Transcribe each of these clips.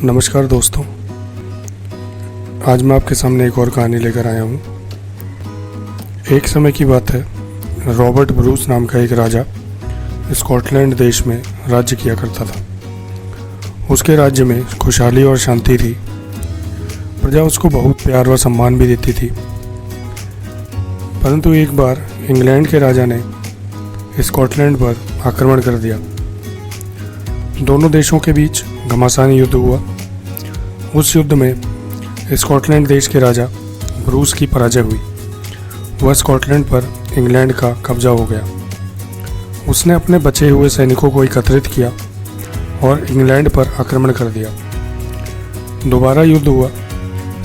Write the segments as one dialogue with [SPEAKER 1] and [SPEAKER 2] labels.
[SPEAKER 1] नमस्कार दोस्तों, आज मैं आपके सामने एक और कहानी लेकर आया हूँ। एक समय की बात है, रॉबर्ट ब्रूस नाम का एक राजा स्कॉटलैंड देश में राज्य किया करता था। उसके राज्य में खुशहाली और शांति थी। प्रजा उसको बहुत प्यार व सम्मान भी देती थी। परंतु एक बार इंग्लैंड के राजा ने स्कॉटलैंड पर आक्रमण कर दिया। दोनों देशों के बीच घमासान युद्ध हुआ। उस युद्ध में स्कॉटलैंड देश के राजा ब्रूस की पराजय हुई। वह स्कॉटलैंड पर इंग्लैंड का कब्जा हो गया। उसने अपने बचे हुए सैनिकों को एकत्रित किया और इंग्लैंड पर आक्रमण कर दिया। दोबारा युद्ध हुआ,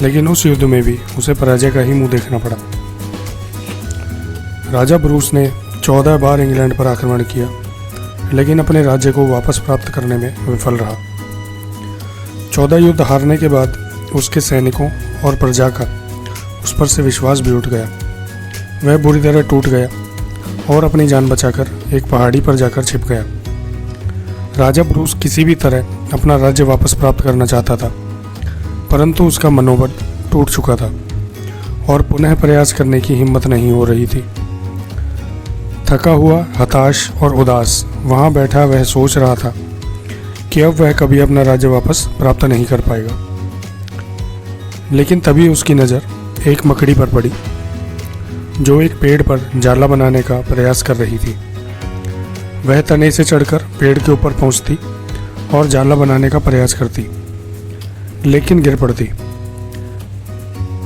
[SPEAKER 1] लेकिन उस युद्ध में भी उसे पराजय का ही मुंह देखना पड़ा। राजा ब्रूस ने 14 बार इंग्लैंड पर आक्रमण किया, लेकिन अपने राज्य को वापस प्राप्त करने में विफल रहा। 14 युद्ध हारने के बाद उसके सैनिकों और प्रजा का उस पर से विश्वास भी उठ गया। वह बुरी तरह टूट गया और अपनी जान बचाकर एक पहाड़ी पर जाकर छिप गया। राजा ब्रूस किसी भी तरह अपना राज्य वापस प्राप्त करना चाहता था, परंतु उसका मनोबल टूट चुका था और पुनः प्रयास करने की हिम्मत नहीं हो रही थी। थका हुआ, हताश और उदास वहाँ बैठा वह सोच रहा था कि अब वह कभी अपना राज्य वापस प्राप्त नहीं कर पाएगा। लेकिन तभी उसकी नज़र एक मकड़ी पर पड़ी, जो एक पेड़ पर जाला बनाने का प्रयास कर रही थी। वह तने से चढ़कर पेड़ के ऊपर पहुंचती और जाला बनाने का प्रयास करती, लेकिन गिर पड़ती।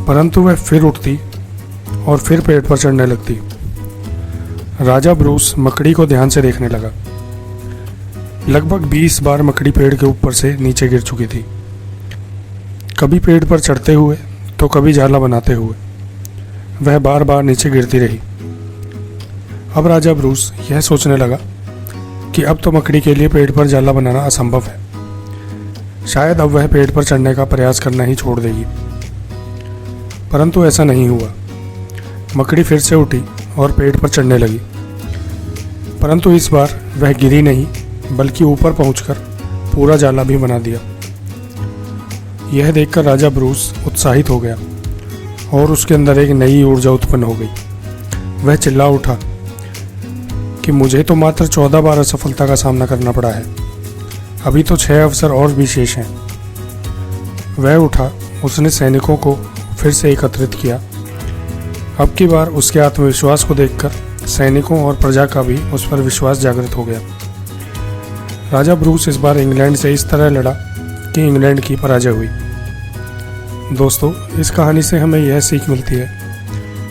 [SPEAKER 1] परंतु वह फिर उठती और फिर पेड़ पर चढ़ने लगती। राजा ब्रूस मकड़ी को ध्यान से देखने लगा। लगभग 20 बार मकड़ी पेड़ के ऊपर से नीचे गिर चुकी थी, कभी पेड़ पर चढ़ते हुए तो कभी जाला बनाते हुए। वह बार बार नीचे गिरती रही। अब राजा ब्रूस यह सोचने लगा कि अब तो मकड़ी के लिए पेड़ पर जाला बनाना असंभव है। शायद अब वह पेड़ पर चढ़ने का प्रयास करना ही छोड़ देगी। परंतु ऐसा नहीं हुआ। मकड़ी फिर से उठी और पेड़ पर चढ़ने लगी, परंतु इस बार वह गिरी नहीं, बल्कि ऊपर पहुंचकर पूरा जाला भी बना दिया। यह देखकर राजा ब्रूस उत्साहित हो गया और उसके अंदर एक नई ऊर्जा उत्पन्न हो गई। वह चिल्ला उठा कि मुझे तो मात्र 14 बार असफलता का सामना करना पड़ा है, अभी तो 6 अवसर और भी शेष हैं। वह उठा, उसने सैनिकों को फिर से एकत्रित किया। अब की बार उसके आत्मविश्वास को देखकर सैनिकों और प्रजा का भी उस पर विश्वास जागृत हो गया। राजा ब्रूस इस बार इंग्लैंड से इस तरह लड़ा कि इंग्लैंड की पराजय हुई। दोस्तों, इस कहानी से हमें यह सीख मिलती है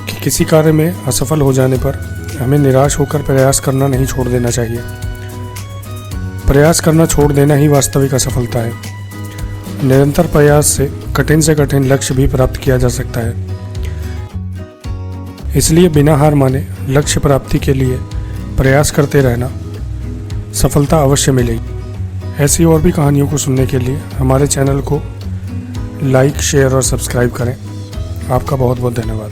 [SPEAKER 1] कि किसी कार्य में असफल हो जाने पर हमें निराश होकर प्रयास करना नहीं छोड़ देना चाहिए। प्रयास करना छोड़ देना ही वास्तविक असफलता है। निरंतर प्रयास से कठिन लक्ष्य भी प्राप्त किया जा सकता है। इसलिए बिना हार माने लक्ष्य प्राप्ति के लिए प्रयास करते रहना, सफलता अवश्य मिलेगी। ऐसी और भी कहानियों को सुनने के लिए हमारे चैनल को लाइक, शेयर और सब्सक्राइब करें। आपका बहुत बहुत धन्यवाद।